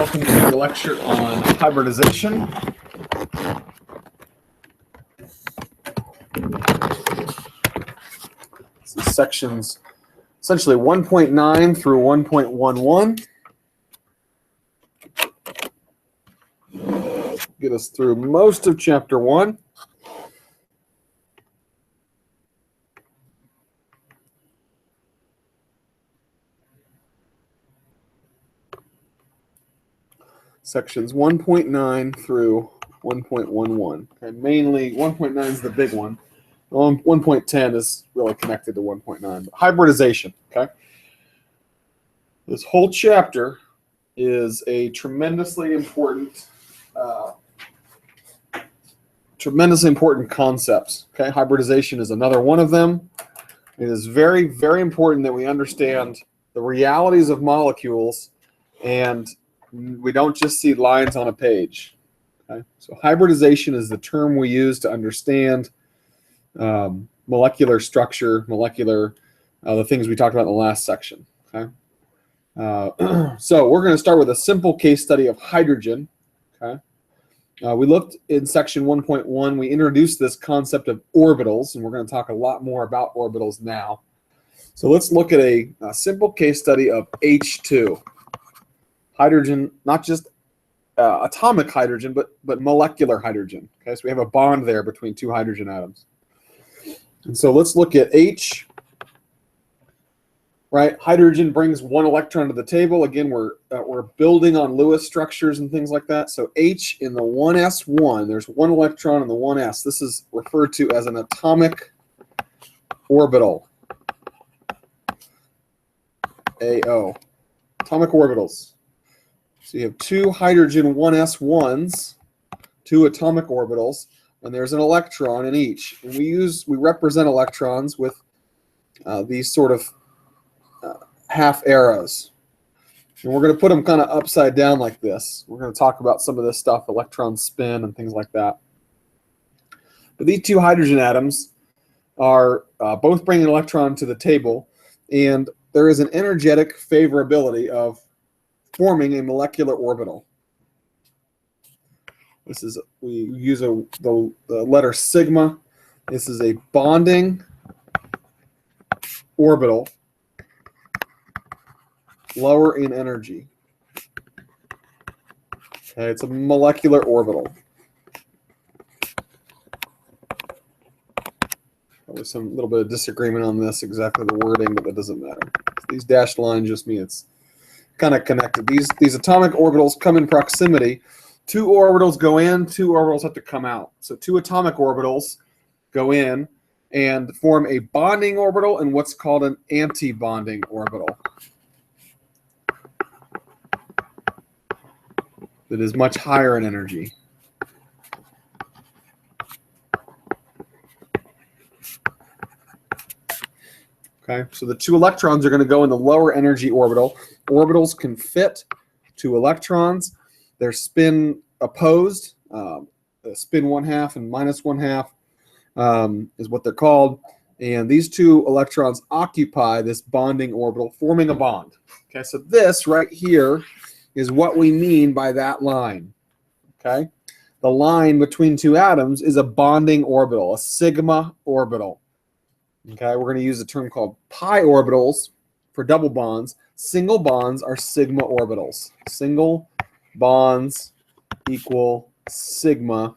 welcome to the lecture on hybridization. This is sections essentially 1.9 through 1.11. Get us through most of chapter 1. Sections 1.9 through 1.11. Okay, mainly 1.9 is the big one. 1.10 is really connected to 1.9. Hybridization, okay? This whole chapter is a tremendously important concepts, okay? Hybridization is another one of them. It is very, very important that we understand the realities of molecules and we don't just see lines on a page. Okay? So hybridization is the term we use to understand molecular structure, the things we talked about in the last section. Okay? So we're going to start with a simple case study of hydrogen. Okay? We looked in section 1.1, we introduced this concept of orbitals, and we're going to talk a lot more about orbitals now. So let's look at a simple case study of H2. Hydrogen, not just atomic hydrogen, but molecular hydrogen. Okay, so we have a bond there between two hydrogen atoms. And so let's look at H. Right, hydrogen brings one electron to the table. Again, we're building on Lewis structures and things like that. So H in the 1s1, there's one electron in the 1s. This is referred to as an atomic orbital. AO, atomic orbitals. So you have two hydrogen 1s1s, two atomic orbitals, and there's an electron in each. And we represent electrons with these sort of half arrows. And we're going to put them kind of upside down like this. We're going to talk about some of this stuff, electron spin and things like that. But these two hydrogen atoms are both bringing an electron to the table, and there is an energetic favorability of forming a molecular orbital. This is, we use the letter sigma. This is a bonding orbital, lower in energy. Okay, it's a molecular orbital. Probably some little bit of disagreement on this, exactly the wording, but that doesn't matter. These dashed lines just mean it's kind of connected. These atomic orbitals come in proximity. Two orbitals go in, two orbitals have to come out. So two atomic orbitals go in and form a bonding orbital and what's called an anti-bonding orbital. That is much higher in energy. Okay, so the two electrons are going to go in the lower energy orbital. Orbitals can fit two electrons. They're spin opposed. Spin 1/2 and minus 1/2 is what they're called. And these two electrons occupy this bonding orbital, forming a bond. Okay, so this right here is what we mean by that line. Okay, the line between two atoms is a bonding orbital, a sigma orbital. Okay, we're going to use a term called pi orbitals for double bonds. Single bonds are sigma orbitals. Single bonds equal sigma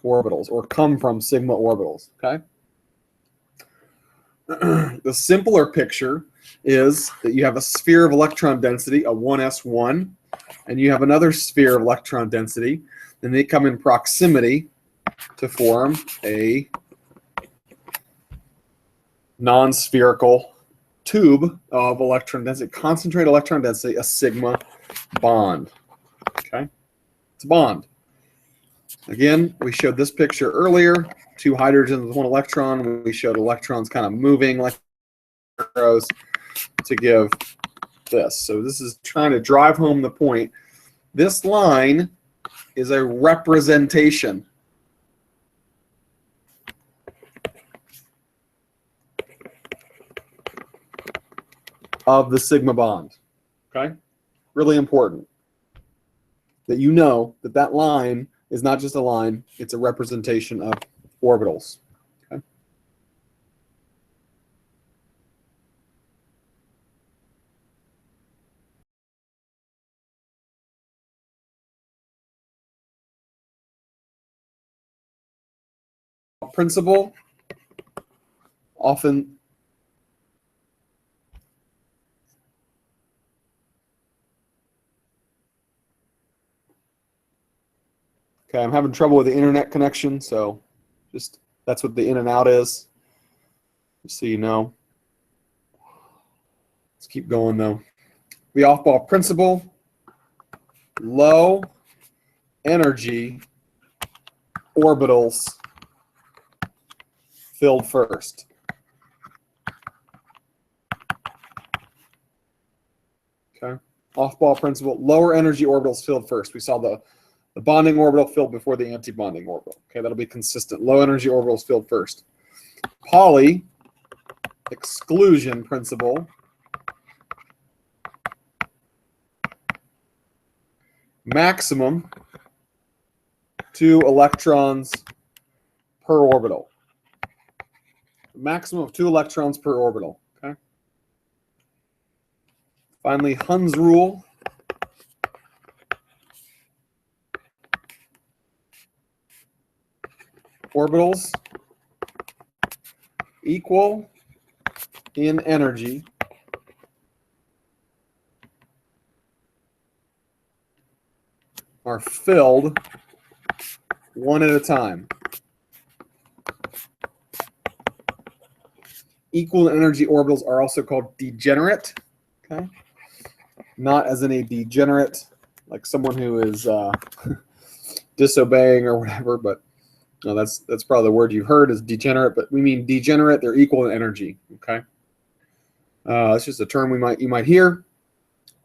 orbitals, or come from sigma orbitals. Okay. The simpler picture is that you have a sphere of electron density, a 1s1, and you have another sphere of electron density, and they come in proximity to form a non-spherical tube of electron density, concentrated electron density, a sigma bond. Okay, it's a bond. Again, we showed this picture earlier. Two hydrogens with one electron. We showed electrons kind of moving like arrows to give this. So this is trying to drive home the point. This line is a representation of the sigma bond. Okay, really important. that you know that that line is not just a line, it's a representation of orbitals. Okay? Principle often okay, I'm having trouble with the internet connection, so just that's what the in and out is, just so you know. Let's keep going though. The off-ball principle, low energy orbitals filled first. Okay. Off-ball principle, lower energy orbitals filled first. We saw the bonding orbital filled before the anti-bonding orbital. Okay, that'll be consistent. Low energy orbitals filled first. Pauli exclusion principle. Maximum 2 electrons per orbital. Maximum of 2 electrons per orbital. Okay. Finally, Hund's rule. Orbitals equal in energy are filled one at a time. Equal in energy orbitals are also called degenerate. Okay, not as in a degenerate, like someone who is disobeying or whatever, but no, that's probably the word you've heard is degenerate, but we mean degenerate. They're equal in energy. Okay, that's just a term you might hear.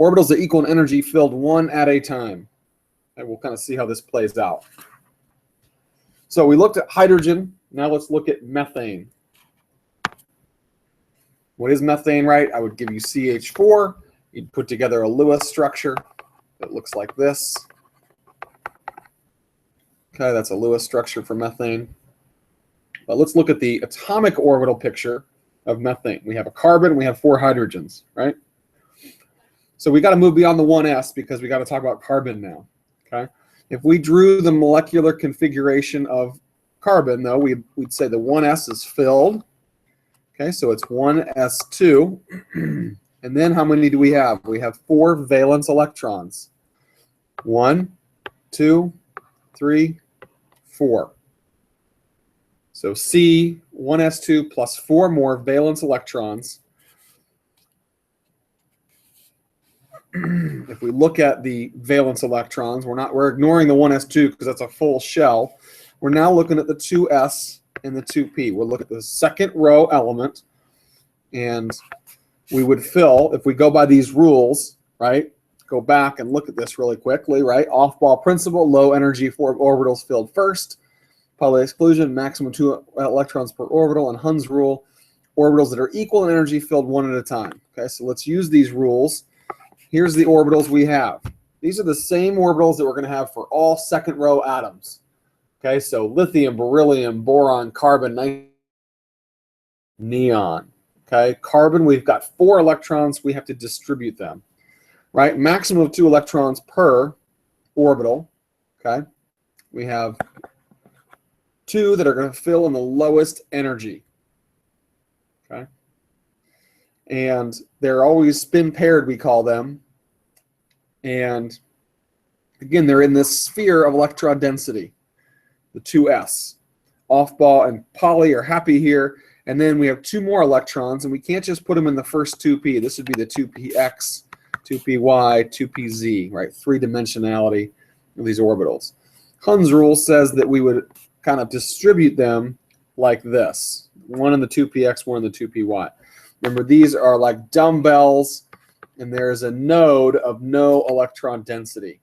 Orbitals that equal in energy filled one at a time. And we'll kind of see how this plays out. So we looked at hydrogen. Now let's look at methane. What is methane, right? I would give you CH4. You'd put together a Lewis structure that looks like this. Okay, that's a Lewis structure for methane. But let's look at the atomic orbital picture of methane. We have a carbon, we have 4 hydrogens, right? So we got to move beyond the 1s because we got to talk about carbon now. Okay. If we drew the molecular configuration of carbon, though, we'd say the 1s is filled. Okay, so it's 1s2. And then how many do we have? We have 4 valence electrons. 1, 2, 3, 4. So C, 1s2 plus 4 more valence electrons. If we look at the valence electrons, we're ignoring the 1s2 because that's a full shell. We're now looking at the 2s and the 2p. We'll look at the second row element, and we would fill, if we go by these rules, right? Go back and look at this really quickly, right? Off-ball principle, low energy for orbitals filled first. Pauli exclusion, maximum 2 electrons per orbital, and Hund's rule, orbitals that are equal in energy filled one at a time. Okay, so let's use these rules. Here's the orbitals we have. These are the same orbitals that we're going to have for all second row atoms. Okay, so lithium, beryllium, boron, carbon, nitrogen, neon. Okay, carbon, we've got 4 electrons. We have to distribute them, right? Maximum of 2 electrons per orbital. Okay, we have 2 that are going to fill in the lowest energy. Okay. And they're always spin paired, we call them. And again, they're in this sphere of electron density, the 2s. Off-ball and Pauli are happy here. And then we have 2 more electrons, and we can't just put them in the first 2p. This would be the 2px, 2py, 2pz, right? 3-dimensionality of these orbitals. Hund's rule says that we would kind of distribute them like this. 1 in the 2px, 1 in the 2py. Remember, these are like dumbbells, and there's a node of no electron density,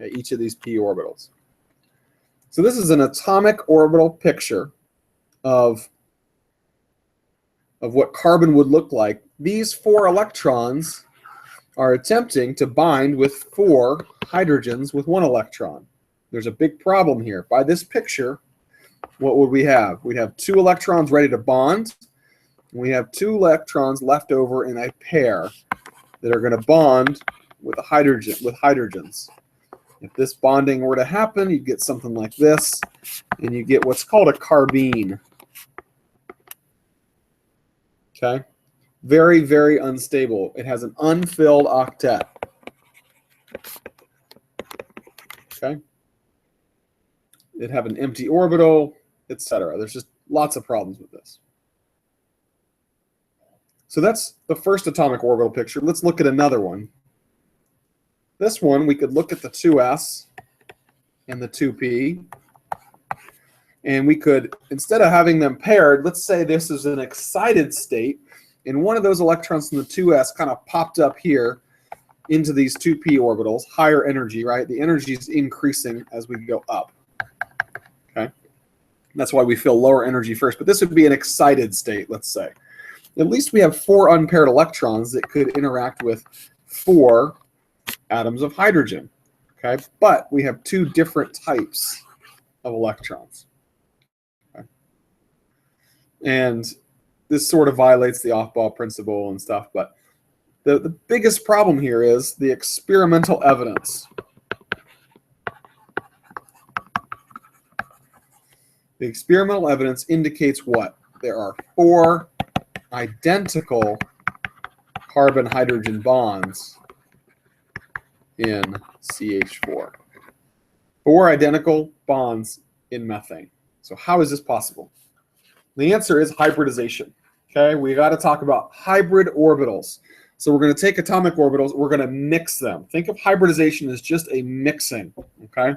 okay, each of these p orbitals. So this is an atomic orbital picture of what carbon would look like. These 4 electrons are attempting to bind with 4 hydrogens with 1 electron. There's a big problem here. By this picture, what would we have? We'd have 2 electrons ready to bond. And we have 2 electrons left over in a pair that are going to bond with hydrogens. If this bonding were to happen, you'd get something like this, and you get what's called a carbene. Okay? Very, very unstable. It has an unfilled octet. Okay? It'd have an empty orbital, etc. There's just lots of problems with this. So that's the first atomic orbital picture. Let's look at another one. This one, we could look at the 2s and the 2p. And we could, instead of having them paired, let's say this is an excited state, and one of those electrons from the 2s kind of popped up here into these 2p orbitals, higher energy, right? The energy is increasing as we go up. Okay? That's why we feel lower energy first. But this would be an excited state, let's say. At least we have 4 unpaired electrons that could interact with 4 atoms of hydrogen. Okay? But we have 2 different types of electrons. Okay? And this sort of violates the off-ball principle and stuff, but the biggest problem here is the experimental evidence. The experimental evidence indicates what? There are 4 identical carbon-hydrogen bonds in CH4. 4 identical bonds in methane. So how is this possible? The answer is hybridization. Okay, we got to talk about hybrid orbitals. So we're going to take atomic orbitals, we're going to mix them. Think of hybridization as just a mixing. Okay,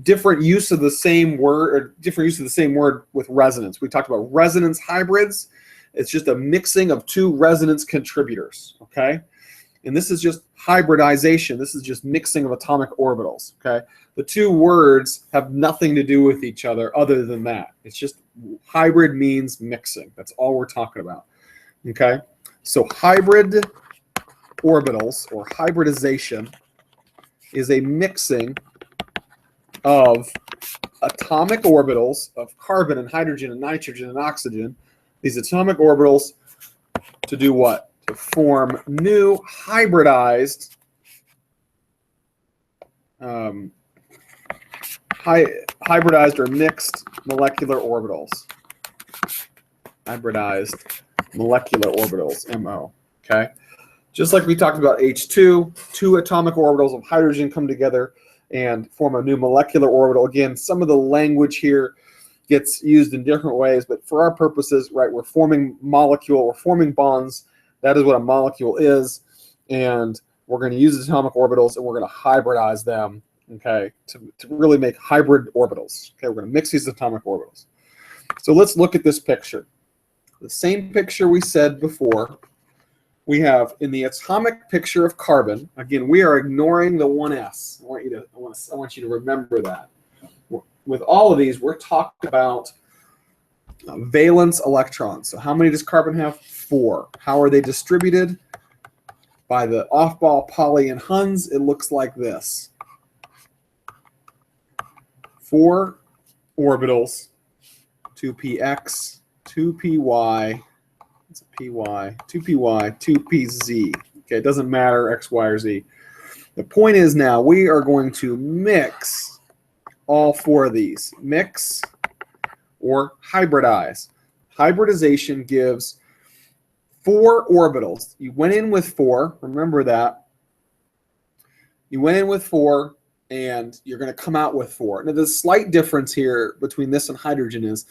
different use of the same word, or different use of the same word with resonance. We talked about resonance hybrids. It's just a mixing of 2 resonance contributors. Okay, and this is just hybridization. This is just mixing of atomic orbitals. Okay, the 2 words have nothing to do with each other other than that. It's just hybrid means mixing. That's all we're talking about. Okay, so hybrid orbitals or hybridization is a mixing of atomic orbitals of carbon and hydrogen and nitrogen and oxygen. These atomic orbitals to do what? To form new hybridized hybridized or mixed molecular orbitals. Hybridized molecular orbitals, MO. Okay? Just like we talked about H2, 2 atomic orbitals of hydrogen come together and form a new molecular orbital. Again, some of the language here gets used in different ways, but for our purposes, right, we're forming bonds. That is what a molecule is, and we're going to use atomic orbitals and we're going to hybridize them, okay, to really make hybrid orbitals. Okay, we're going to mix these atomic orbitals. So let's look at this picture. The same picture we said before. We have in the atomic picture of carbon, again, we are ignoring the 1s. I want you to remember that. With all of these, we're talking about valence electrons. So how many does carbon have? 4. How are they distributed? By the off-ball Pauli and Huns, it looks like this. 4 orbitals, 2px, 2py, it's a py, 2py, 2pz. Okay, it doesn't matter x, y, or z. The point is now we are going to mix all 4 of these. Mix or hybridize. Hybridization gives 4 orbitals. You went in with 4. Remember that. You went in with 4, and you're going to come out with 4. Now, the slight difference here between this and hydrogen is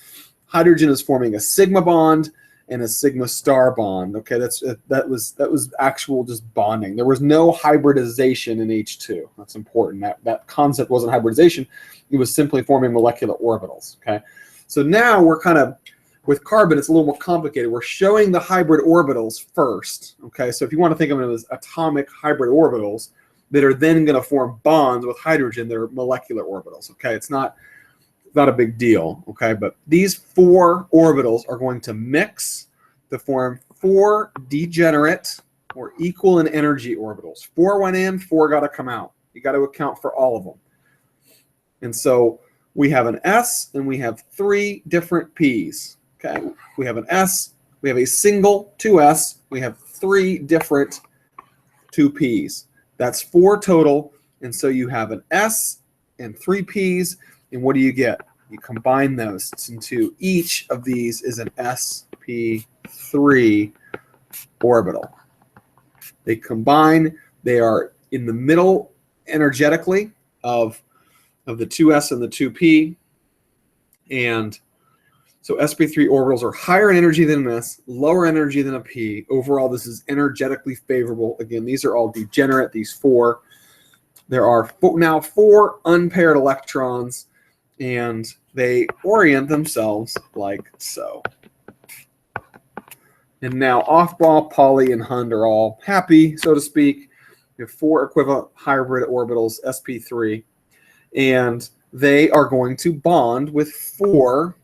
forming a sigma bond and a sigma star bond. Okay, that was actual just bonding. There was no hybridization in H2. That's important. That concept wasn't hybridization. It was simply forming molecular orbitals. Okay, so now we're kind of, with carbon, it's a little more complicated. We're showing the hybrid orbitals first. Okay, so if you want to think of them as atomic hybrid orbitals that are then going to form bonds with hydrogen, they're molecular orbitals. Okay, it's not a big deal. Okay, but these 4 orbitals are going to mix to form 4 degenerate or equal in energy orbitals. 4 went in, 4 got to come out. You got to account for all of them. And so we have an S and we have 3 different P's. Okay, we have an S, we have a single 2S, we have 3 different 2Ps. That's 4 total. And so you have an S and 3 Ps. And what do you get? You combine those into each of these is an sp3 orbital. They combine, they are in the middle energetically of the 2s and the 2p. And so sp3 orbitals are higher in energy than an s, lower energy than a p. Overall, this is energetically favorable. Again, these are all degenerate, these 4. There are now 4 unpaired electrons, and they orient themselves like so. And now off-ball, Pauli, and Hund are all happy, so to speak. You have 4 equivalent hybrid orbitals, sp3, and they are going to bond with 4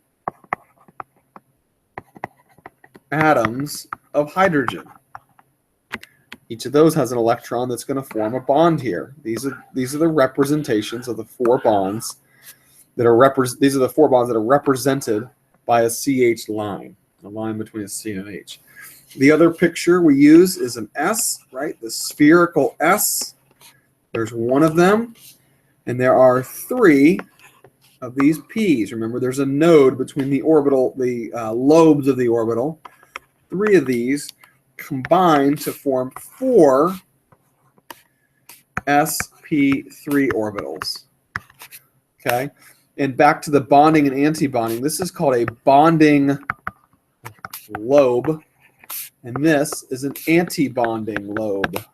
atoms of hydrogen. Each of those has an electron that's going to form a bond here. These are the representations of the 4 bonds that are these are the 4 bonds that are represented by a CH line, a line between a C and an H. The other picture we use is an S, right? The spherical S. There's 1 of them, and there are 3 of these P's. Remember, there's a node between the orbital, the lobes of the orbital. 3 of these combine to form 4 sp3 orbitals. Okay, and back to the bonding and anti-bonding. This is called a bonding lobe, and this is an anti-bonding lobe.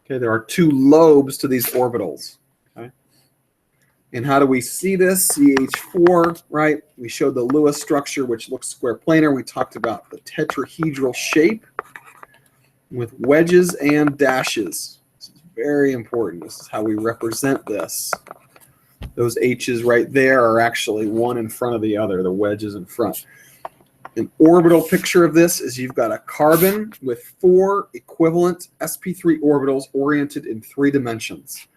Okay, there are 2 lobes to these orbitals. Okay, and how do we see this? CH4, right? We showed the Lewis structure, which looks square planar. We talked about the tetrahedral shape with wedges and dashes. This is very important. This is how we represent this. Those H's right there are actually one in front of the other, the wedges in front. An orbital picture of this is you've got a carbon with 4 equivalent sp3 orbitals oriented in 3 dimensions.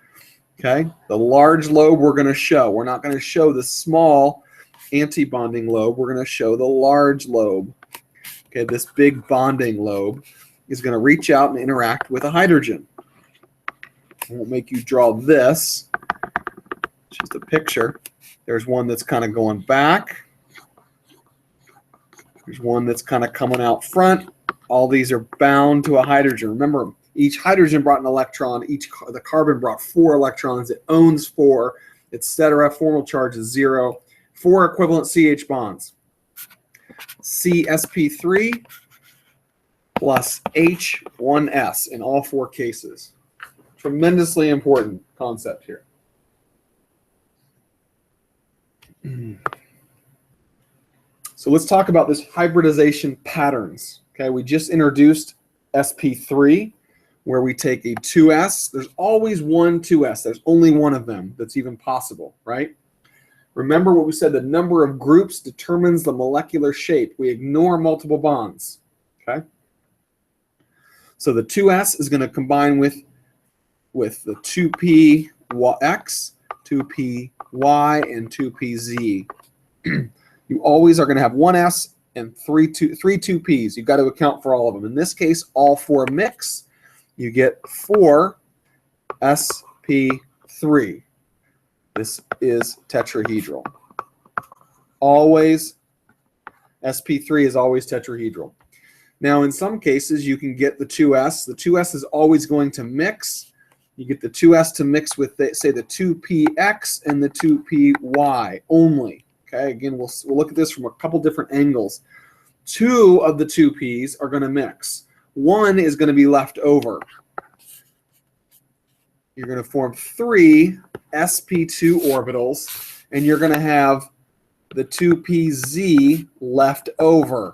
Okay, the large lobe we're going to show. We're not going to show the small anti-bonding lobe. We're going to show the large lobe. Okay, this big bonding lobe is going to reach out and interact with a hydrogen. I won't make you draw this. It's just a picture. There's one that's kind of going back. There's one that's kind of coming out front. All these are bound to a hydrogen. Remember, each hydrogen brought an electron. The carbon brought 4 electrons. It owns 4, etc. Formal charge is 0. 4 equivalent CH bonds. CsP3 plus H1s in all 4 cases. Tremendously important concept here. So let's talk about this hybridization patterns. Okay, we just introduced sp3, where we take a 2s. There's always one 2s. There's only one of them that's even possible, right? Remember what we said, the number of groups determines the molecular shape. We ignore multiple bonds, okay? So the 2s is going to combine with the 2px, 2py, and 2pz. You always are going to have 1s and 3 2p's. You've got to account for all of them. In this case, all 4 mix. You get 4 sp3. This is tetrahedral. Always, sp3 is always tetrahedral. Now, in some cases, you can get the 2s. The 2s is always going to mix. You get the 2s to mix with, say, the 2px and the 2py only. Okay, again, we'll look at this from a couple different angles. 2 of the 2p's are going to mix. 1 is going to be left over. You're going to form 3 sp2 orbitals, and you're going to have the 2pz left over.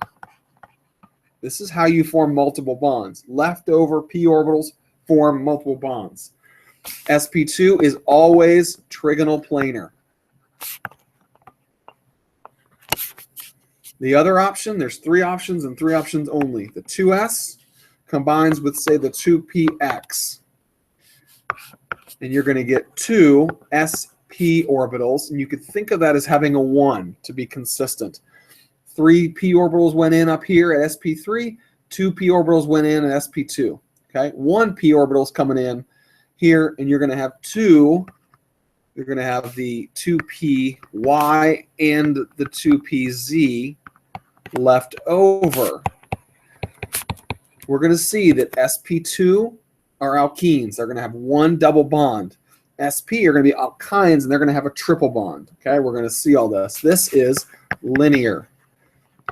This is how you form multiple bonds. Leftover p orbitals form multiple bonds. sp2 is always trigonal planar. The other option, there's 3 options and 3 options only. The 2s combines with, say, the 2px. And you're going to get 2 sp orbitals. And you could think of that as having a 1 to be consistent. 3 p orbitals went in up here at sp3. 2 p orbitals went in at sp2. Okay, 1 p orbital is coming in here, and you're going to have 2. You're going to have the 2py and the 2pz left over. We're going to see that sp2 are alkenes. They're going to have 1 double bond. sp are going to be alkynes, and they're going to have a triple bond. Okay, we're going to see all this. This is linear.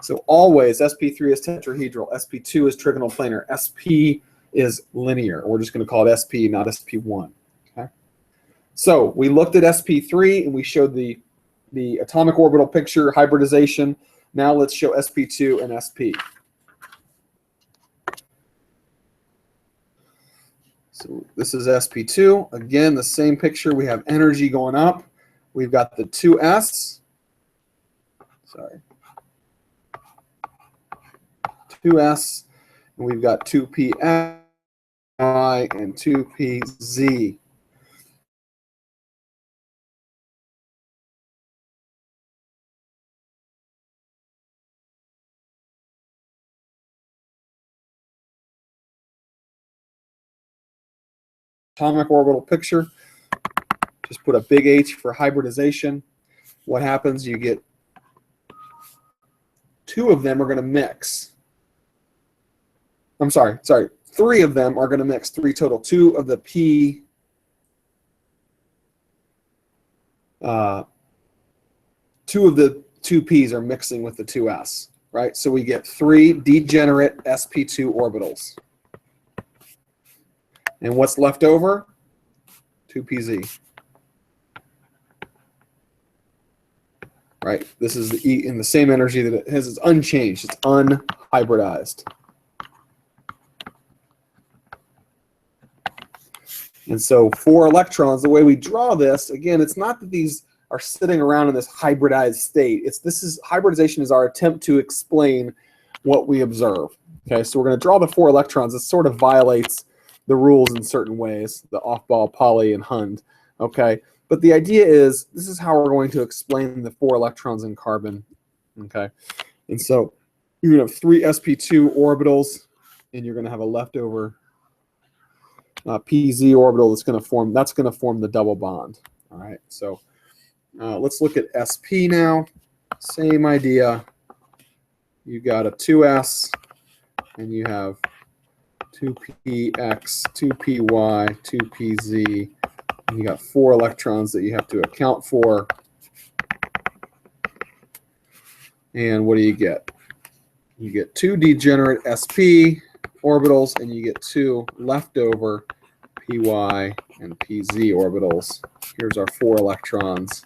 So always sp3 is tetrahedral, sp2 is trigonal planar, sp is linear. We're just going to call it sp, not sp1. Okay. So we looked at sp3 and we showed the atomic orbital picture hybridization. Now let's show sp2 and sp. So this is sp2. Again, the same picture. We have energy going up. We've got the 2s. Sorry. 2s, and we've got 2py and 2pz. Atomic orbital picture. Just put a big H for hybridization. What happens? You get 2 of them are going to mix. I'm sorry, 3 of them are going to mix, 3 total. 2 of the P, 2 of the 2Ps are mixing with the 2s, right? So we get 3 degenerate sp2 orbitals. And what's left over? 2pz. Right? This is the E in the same energy that it has. It's unchanged. It's unhybridized. And so 4 electrons, the way we draw this, again, it's not that these are sitting around in this hybridized state. Hybridization is our attempt to explain what we observe. Okay, so we're going to draw the 4 electrons. It sort of violates the rules in certain ways, the off-ball poly and Hund. Okay, but the idea is this is how we're going to explain the 4 electrons in carbon. Okay, and so you're going to have 3 sp2 orbitals, and you're going to have a leftover pz orbital that's going to form the double bond. All right, so let's look at sp now. Same idea. You got a 2s, and you have 2px, 2py, 2pz, and you got 4 electrons that you have to account for. And what do you get? You get 2 degenerate sp orbitals, and you get 2 leftover py and pz orbitals. Here's our 4 electrons.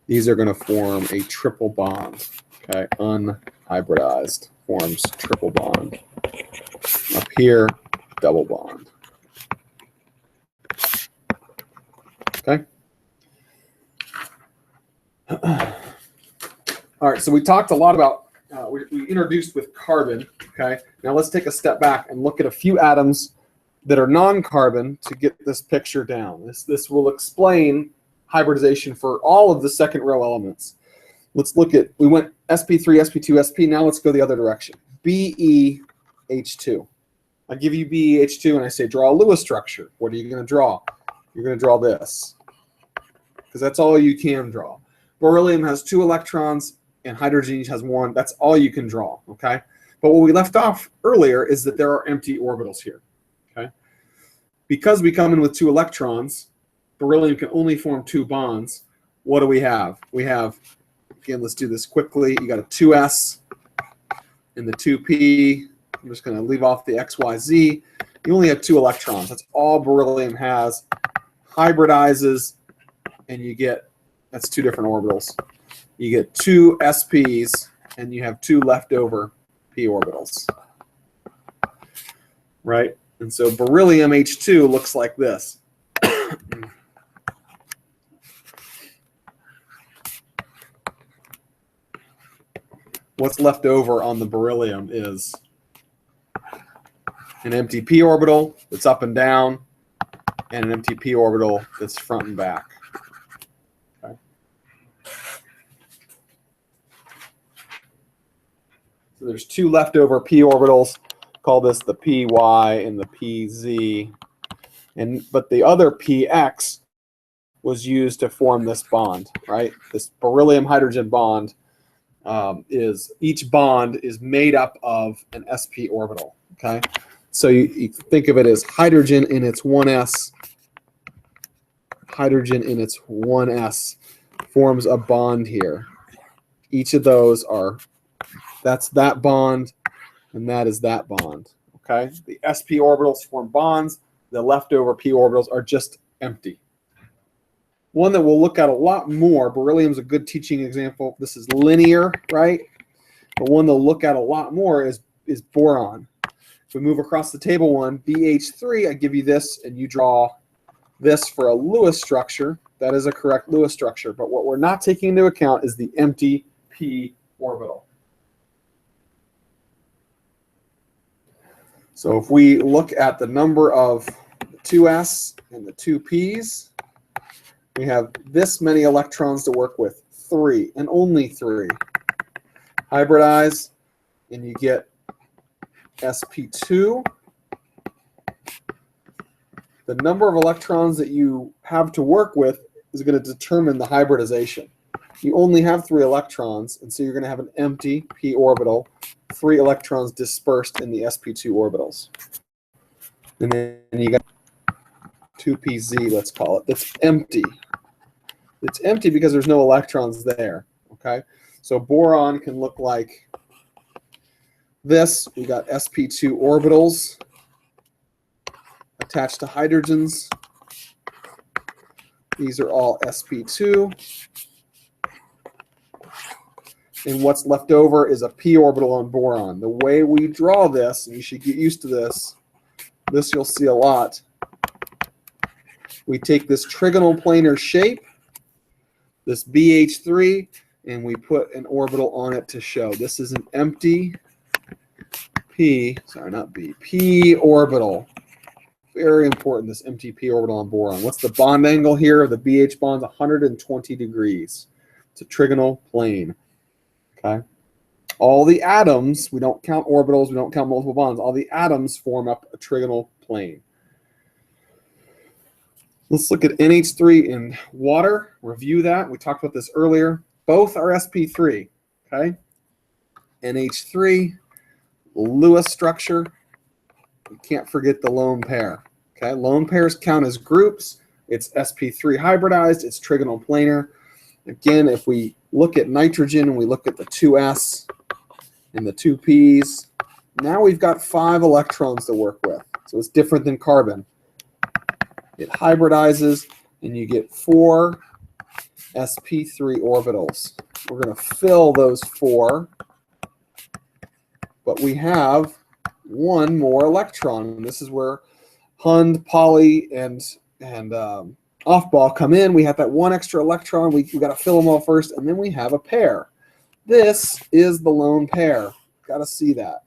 These are going to form a triple bond. Okay, unhybridized, forms triple bond. Up here, double bond. Okay. All right, so we talked a lot about, we introduced with carbon. Okay, now let's take a step back and look at a few atoms that are non-carbon to get this picture down. This will explain hybridization for all of the second row elements. Let's look at, we went sp3, sp2, sp. Now let's go the other direction. BeH2. I give you BeH2 and I say draw a Lewis structure. What are you going to draw? You're going to draw this, because that's all you can draw. Beryllium has 2 electrons and hydrogen has 1. That's all you can draw. Okay. But what we left off earlier is that there are empty orbitals here. Okay. Because we come in with 2 electrons, beryllium can only form 2 bonds. What do we have? We have, again, let's do this quickly. You got a 2s and the 2p. I'm just going to leave off the XYZ. You only have 2 electrons. That's all beryllium has. Hybridizes, and you get, that's 2 different orbitals. You get 2 sps, and you have 2 leftover p orbitals. Right? And so beryllium H2 looks like this. what's left over on the beryllium is an empty p orbital that's up and down, and an empty p orbital that's front and back. Okay. So there's two leftover p orbitals. Call this the py and the pz, but the other px was used to form this bond, right? This beryllium hydrogen bond each bond is made up of an sp orbital. Okay. So you think of it as hydrogen in its 1s, hydrogen in its 1s forms a bond here. Each of those that's that bond, and that is that bond. Okay, the sp orbitals form bonds. The leftover p orbitals are just empty. One that we'll look at a lot more, beryllium's a good teaching example. This is linear, right? The one to look at a lot more is boron. If we move across the table one, BH3, I give you this, and you draw this for a Lewis structure. That is a correct Lewis structure, but what we're not taking into account is the empty p orbital. So if we look at the number of the 2s and the 2p's, we have this many electrons to work with, 3, and only 3. Hybridize, and you get sp2. The number of electrons that you have to work with is going to determine the hybridization. You only have 3 electrons, and so you're going to have an empty p orbital, 3 electrons dispersed in the sp2 orbitals. And then you got 2pz, let's call it, that's empty. It's empty because there's no electrons there. Okay, so boron can look like this. We got sp2 orbitals attached to hydrogens. These are all sp2. And what's left over is a p orbital on boron. The way we draw this, and you should get used to this you'll see a lot. We take this trigonal planar shape, this BH3, and we put an orbital on it to show. This is an empty p orbital. Very important, this empty p orbital on boron. What's the bond angle here? The BH bond's 120 degrees. It's a trigonal plane. Okay. All the atoms, we don't count orbitals, we don't count multiple bonds. All the atoms form up a trigonal plane. Let's look at NH3 in water, review that. We talked about this earlier. Both are sp3, okay? NH3, Lewis structure. You can't forget the lone pair, okay? Lone pairs count as groups. It's sp3 hybridized, it's trigonal planar. Again, if we look at nitrogen and we look at the 2s and the 2p's, now we've got 5 electrons to work with. So it's different than carbon. It hybridizes, and you get 4 sp3 orbitals. We're going to fill those 4, but we have 1 more electron. This is where Hund, Pauli, and off-ball come in. We have that 1 extra electron. We got to fill them all first, and then we have a pair. This is the lone pair. Got to see that.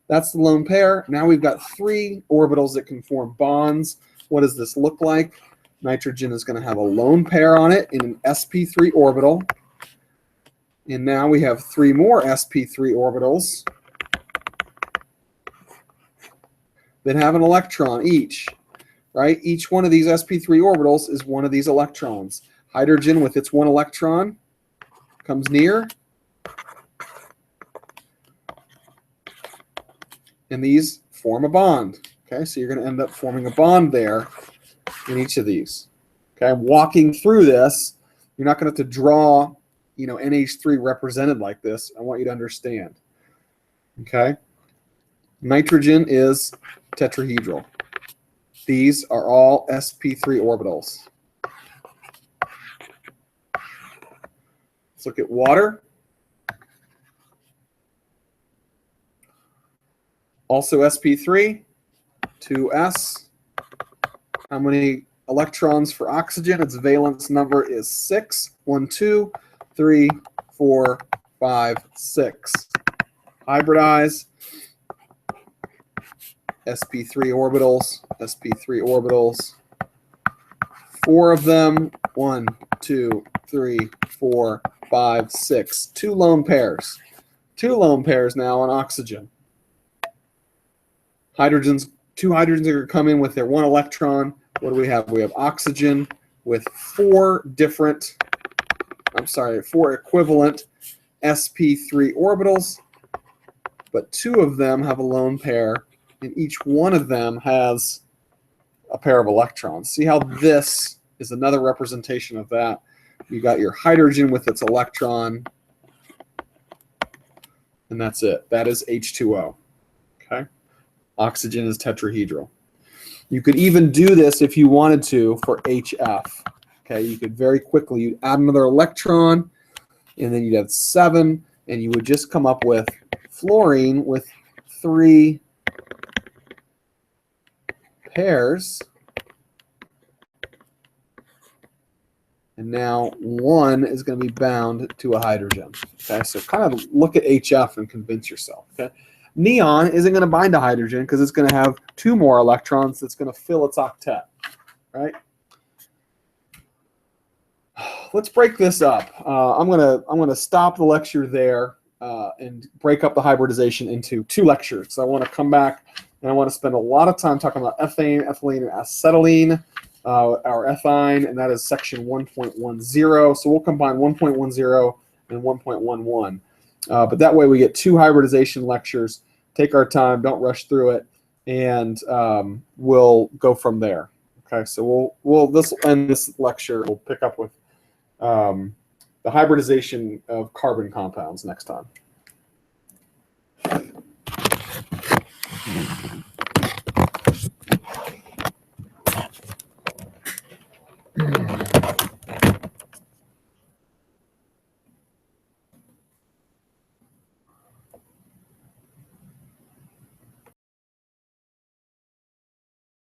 That's the lone pair. Now we've got 3 orbitals that can form bonds. What does this look like? Nitrogen is going to have a lone pair on it in an sp3 orbital. And now we have 3 more sp3 orbitals that have an electron each, right? Each one of these sp3 orbitals is one of these electrons. Hydrogen with its 1 electron comes near. And these form a bond. Okay, so you're going to end up forming a bond there in each of these. Okay, walking through this, you're not going to have to draw, NH3 represented like this. I want you to understand. Okay, nitrogen is tetrahedral. These are all sp3 orbitals. Let's look at water. Also sp3. 2s. How many electrons for oxygen? Its valence number is 6. 1, 2, 3, 4, 5, 6. Hybridize. sp3 orbitals, sp3 orbitals. 4 of them. 1, 2, 3, 4, 5, 6. 2 lone pairs. 2 lone pairs now on oxygen. Hydrogens, 2 hydrogens are going to come in with their 1 electron. What do we have? We have oxygen with 4 equivalent sp3 orbitals, but 2 of them have a lone pair, and each one of them has a pair of electrons. See how this is another representation of that? You got your hydrogen with its electron, and that's it. That is H2O. Okay? Oxygen is tetrahedral. You could even do this if you wanted to for HF. Okay, you could very quickly, you'd add another electron, and then you'd have 7, and you would just come up with fluorine with 3 pairs. And now 1 is going to be bound to a hydrogen. Okay, so kind of look at HF and convince yourself. Okay, neon isn't going to bind to hydrogen because it's going to have 2 more electrons that's going to fill its octet. Right? Let's break this up. I'm gonna stop the lecture there and break up the hybridization into 2 lectures. So I want to come back and I want to spend a lot of time talking about ethane, ethylene, and acetylene, our ethyne, and that is section 1.10. So we'll combine 1.10 and 1.11. But that way we get 2 hybridization lectures. Take our time, don't rush through it, and we'll go from there. Okay, so we'll end this lecture. We'll pick up with the hybridization of carbon compounds next time.